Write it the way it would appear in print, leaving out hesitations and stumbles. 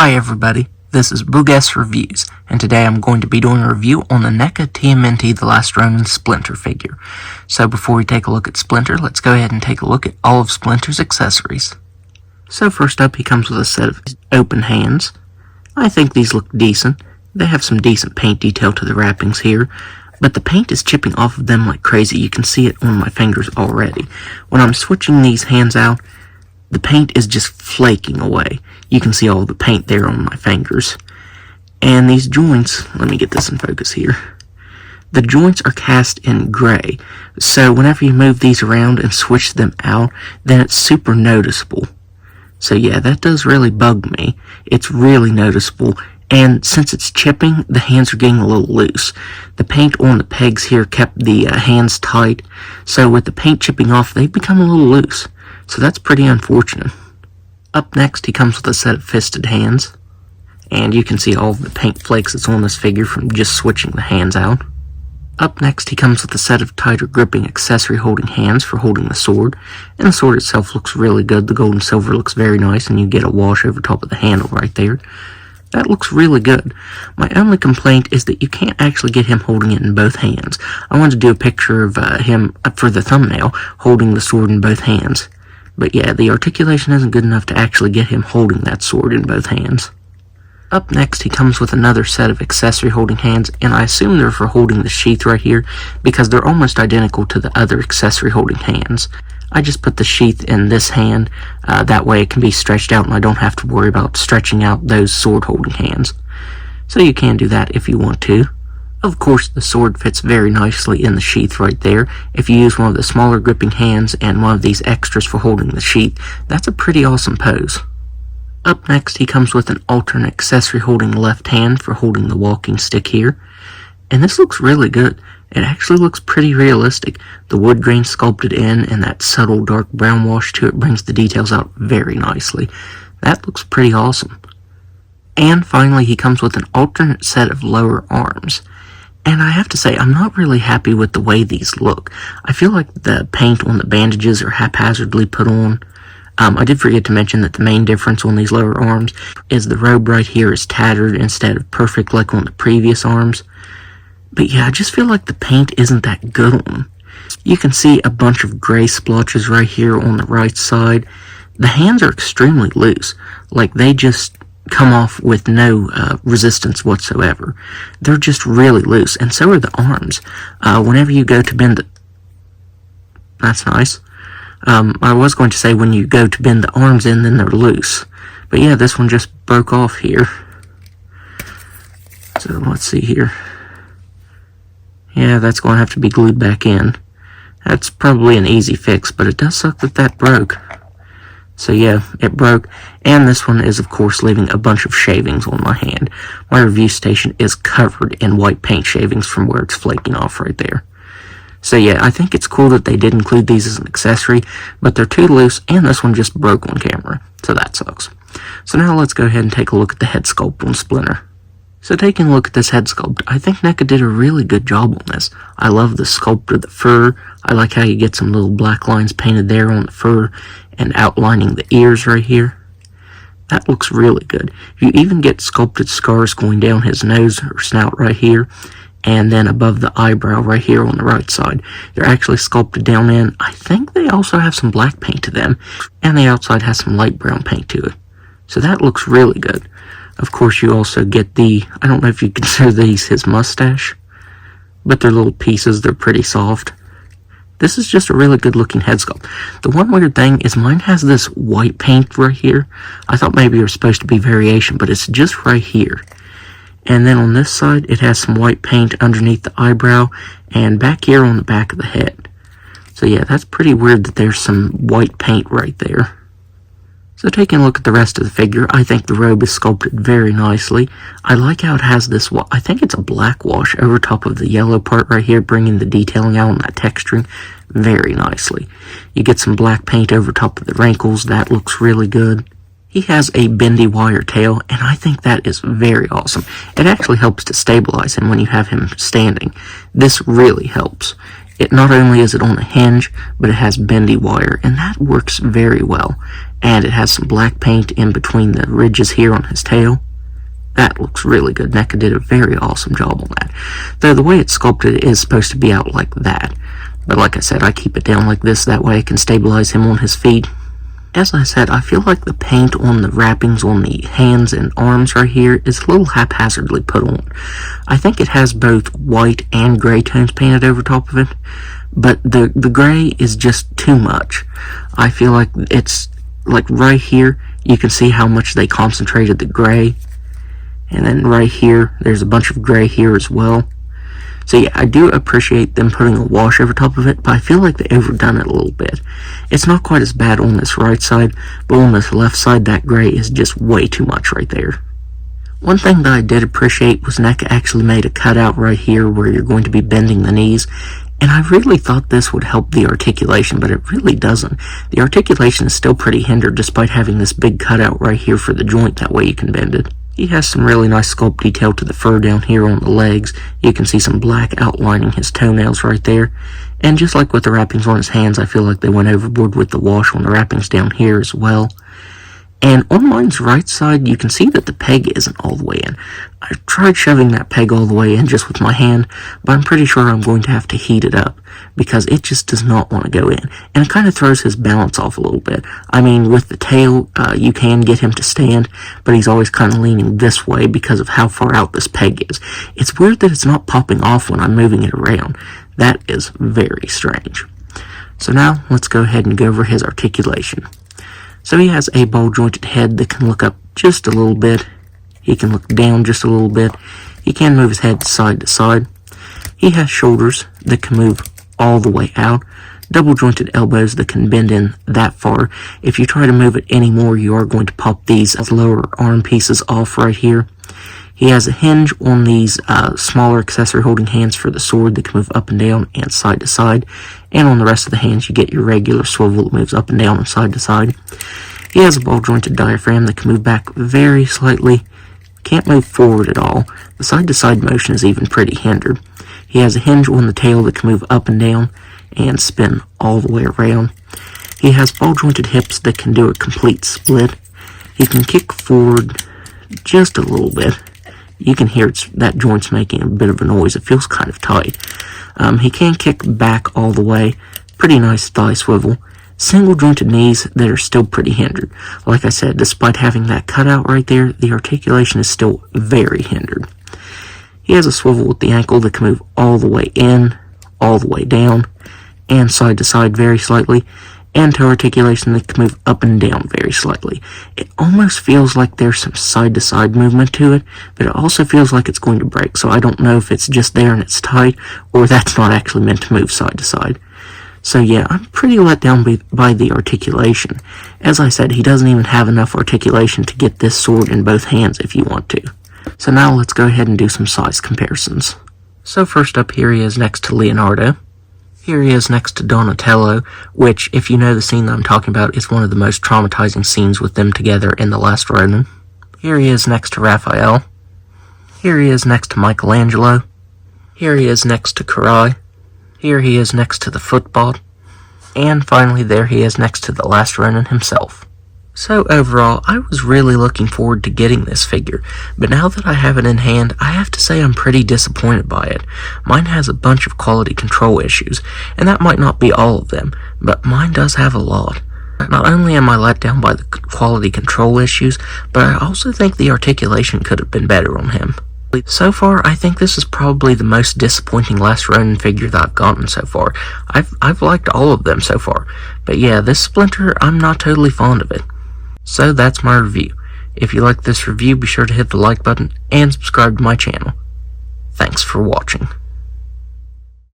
Hi everybody, this is Boogas Reviews, and today I'm going to be doing a review on the NECA TMNT The Last Ronin Splinter figure. So before we take a look at Splinter, let's go ahead and take a look at all of Splinter's accessories. So first up, he comes with a set of open hands. I think these look decent. They have some decent paint detail to the wrappings here, but the paint is chipping off of them like crazy. You can see it on my fingers already. When I'm switching these hands out, the paint is just flaking away. You can see all the paint there on my fingers. And these joints, let me get this in focus here. The joints are cast in gray, so whenever you move these around and switch them out, then it's super noticeable. So yeah, that does really bug me. It's really noticeable, and since it's chipping, the hands are getting a little loose. The paint on the pegs here kept the hands tight, so with the paint chipping off, they've become a little loose. So that's pretty unfortunate. Up next, he comes with a set of fisted hands, and you can see all of the paint flakes that's on this figure from just switching the hands out. Up next, he comes with a set of tighter gripping accessory holding hands for holding the sword, and the sword itself looks really good. The gold and silver looks very nice, and you get a wash over top of the handle right there. That looks really good. My only complaint is that you can't actually get him holding it in both hands. I wanted to do a picture of him for the thumbnail holding the sword in both hands. But yeah, the articulation isn't good enough to actually get him holding that sword in both hands. Up next, he comes with another set of accessory holding hands, and I assume they're for holding the sheath right here, because they're almost identical to the other accessory holding hands. I just put the sheath in this hand, that way it can be stretched out and I don't have to worry about stretching out those sword holding hands. So you can do that if you want to. Of course, the sword fits very nicely in the sheath right there. If you use one of the smaller gripping hands and one of these extras for holding the sheath, that's a pretty awesome pose. Up next, he comes with an alternate accessory holding the left hand for holding the walking stick here. And this looks really good. It actually looks pretty realistic. The wood grain sculpted in and that subtle dark brown wash to it brings the details out very nicely. That looks pretty awesome. And finally, he comes with an alternate set of lower arms. And I have to say, I'm not really happy with the way these look. I feel like the paint on the bandages are haphazardly put on. I did forget to mention that the main difference on these lower arms is the robe right here is tattered instead of perfect like on the previous arms. But yeah, I just feel like the paint isn't that good on them. You can see a bunch of gray splotches right here on the right side. The hands are extremely loose, like they just come off with no resistance whatsoever. They're just really loose, and so are the arms. Whenever you go to bend the... That's nice. I was going to say when you go to bend the arms in, then they're loose. But yeah, this one just broke off here. So let's see here. Yeah, that's going to have to be glued back in. That's probably an easy fix, but it does suck that that broke. So yeah, it broke, and this one is of course leaving a bunch of shavings on my hand. My review station is covered in white paint shavings from where it's flaking off right there. So yeah, I think it's cool that they did include these as an accessory, but they're too loose, and this one just broke on camera, so that sucks. So now let's go ahead and take a look at the head sculpt on Splinter. So taking a look at this head sculpt, I think NECA did a really good job on this. I love the sculpt of the fur. I like how you get some little black lines painted there on the fur and outlining the ears right here. That looks really good. You even get sculpted scars going down his nose or snout right here, and then above the eyebrow right here on the right side. They're actually sculpted down in. I think they also have some black paint to them, and the outside has some light brown paint to it. So that looks really good. Of course, you also get the, I don't know if you consider these his mustache, but they're little pieces, they're pretty soft. This is just a really good looking head sculpt. The one weird thing is mine has this white paint right here. I thought maybe it was supposed to be variation, but it's just right here. And then on this side, it has some white paint underneath the eyebrow and back here on the back of the head. So yeah, that's pretty weird that there's some white paint right there. So taking a look at the rest of the figure, I think the robe is sculpted very nicely. I like how it has this, I think it's a black wash over top of the yellow part right here, bringing the detailing out and that texturing very nicely. You get some black paint over top of the wrinkles, that looks really good. He has a bendy wire tail, and I think that is very awesome. It actually helps to stabilize him when you have him standing. This really helps. It not only is it on a hinge, but it has bendy wire, and that works very well. And it has some black paint in between the ridges here on his tail. That looks really good. NECA did a very awesome job on that. Though the way it's sculpted is supposed to be out like that. But like I said, I keep it down like this, that way I can stabilize him on his feet. As I said, I feel like the paint on the wrappings on the hands and arms right here is a little haphazardly put on. I think it has both white and gray tones painted over top of it, but the gray is just too much. I feel like it's, like right here, you can see how much they concentrated the gray. And then right here, there's a bunch of gray here as well. So yeah, I do appreciate them putting a wash over top of it, but I feel like they overdone it a little bit. It's not quite as bad on this right side, but on this left side, that gray is just way too much right there. One thing that I did appreciate was NECA actually made a cutout right here where you're going to be bending the knees. And I really thought this would help the articulation, but it really doesn't. The articulation is still pretty hindered despite having this big cutout right here for the joint, that way you can bend it. He has some really nice sculpt detail to the fur down here on the legs. You can see some black outlining his toenails right there. And just like with the wrappings on his hands, I feel like they went overboard with the wash on the wrappings down here as well. And on mine's right side, you can see that the peg isn't all the way in. I tried shoving that peg all the way in just with my hand, but I'm pretty sure I'm going to have to heat it up because it just does not want to go in. And it kind of throws his balance off a little bit. I mean, with the tail, you can get him to stand, but he's always kind of leaning this way because of how far out this peg is. It's weird that it's not popping off when I'm moving it around. That is very strange. So now, let's go ahead and go over his articulation. So he has a ball-jointed head that can look up just a little bit. He can look down just a little bit. He can move his head side to side. He has shoulders that can move all the way out. Double-jointed elbows that can bend in that far. If you try to move it any more, you are going to pop these lower arm pieces off right here. He has a hinge on these smaller accessory holding hands for the sword that can move up and down and side to side. And on the rest of the hands, you get your regular swivel that moves up and down and side to side. He has a ball-jointed diaphragm that can move back very slightly. Can't move forward at all. The side-to-side motion is even pretty hindered. He has a hinge on the tail that can move up and down and spin all the way around. He has ball-jointed hips that can do a complete split. He can kick forward just a little bit. You can hear that joint's making a bit of a noise. It feels kind of tight. He can kick back all the way. Pretty nice thigh swivel. Single jointed knees that are still pretty hindered. Like I said, despite having that cutout right there, the articulation is still very hindered. He has a swivel with the ankle that can move all the way in, all the way down, and side to side very slightly, and toe articulation that can move up and down very slightly. It almost feels like there's some side to side movement to it, but it also feels like it's going to break, so I don't know if it's just there and it's tight, or that's not actually meant to move side to side. So yeah, I'm pretty let down by the articulation. As I said, he doesn't even have enough articulation to get this sword in both hands if you want to. So now let's go ahead and do some size comparisons. So first up, here he is next to Leonardo. Here he is next to Donatello, which, if you know the scene that I'm talking about, is one of the most traumatizing scenes with them together in The Last Ronin. Here he is next to Raphael. Here he is next to Michelangelo. Here he is next to Karai. Here he is next to the Footbot. And finally, there he is next to the Last Ronin himself. So overall, I was really looking forward to getting this figure, but now that I have it in hand, I have to say I'm pretty disappointed by it. Mine has a bunch of quality control issues, and that might not be all of them, but mine does have a lot. Not only am I let down by the quality control issues, but I also think the articulation could have been better on him. So far, I think this is probably the most disappointing Last Ronin figure that I've gotten so far. I've liked all of them so far, but yeah, this Splinter, I'm not totally fond of it. So that's my review. If you like this review, be sure to hit the like button and subscribe to my channel. Thanks for watching.